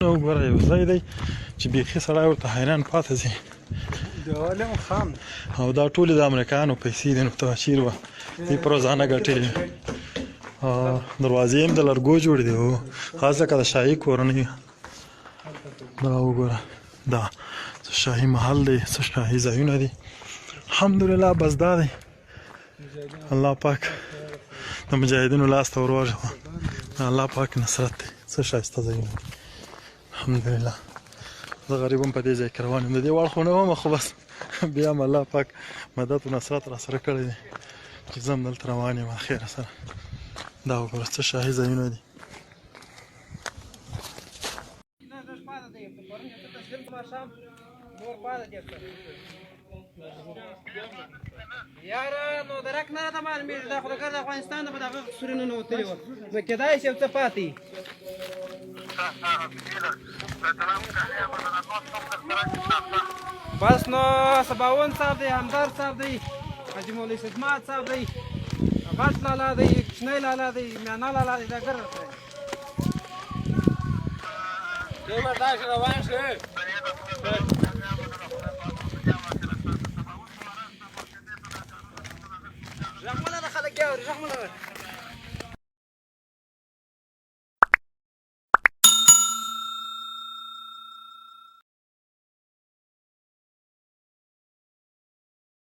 وګوره یو ځای دی چې بیخي سړی ورته حیران پاتې ځي او دا ټولې د امریکایانو پیسې دي نو ته چیرې وه دوی په روزانه ګټلې دروازې هم د لرګو جوړې دي خاص لکه د شاهي کورنۍ دا وګوره دا څه شاهي محل دی څه شاهي ځایونه دي الحمدلله بس دا دی الله پاک د مجاهدینو لاس ته ور واچوه الله پاک نصرت دی څه ښایسته ځایونه الحمدلله زه غریب هم په دې ځای کې روان یم د دې وړ خو نه وم خو بس بیا هم الله پاک مدد و نصرت راسره کړی دی چې زه هم دلته روان یم خیره سره دا وګوره څه شاهي ځایونه دي یاره نو درک نه راته معلومېږي دا خو د ګرد افغانستان نه به د هغه سوري ننوتلي وه نو کېدای شي یو څه پاتې بس نو سباون صاحب دی همدار صاحب دی حاجي مولوي خدمات صاحب دی غټ لالا دی کوچنی لالا دی میانا لالا دی دا ګرد سره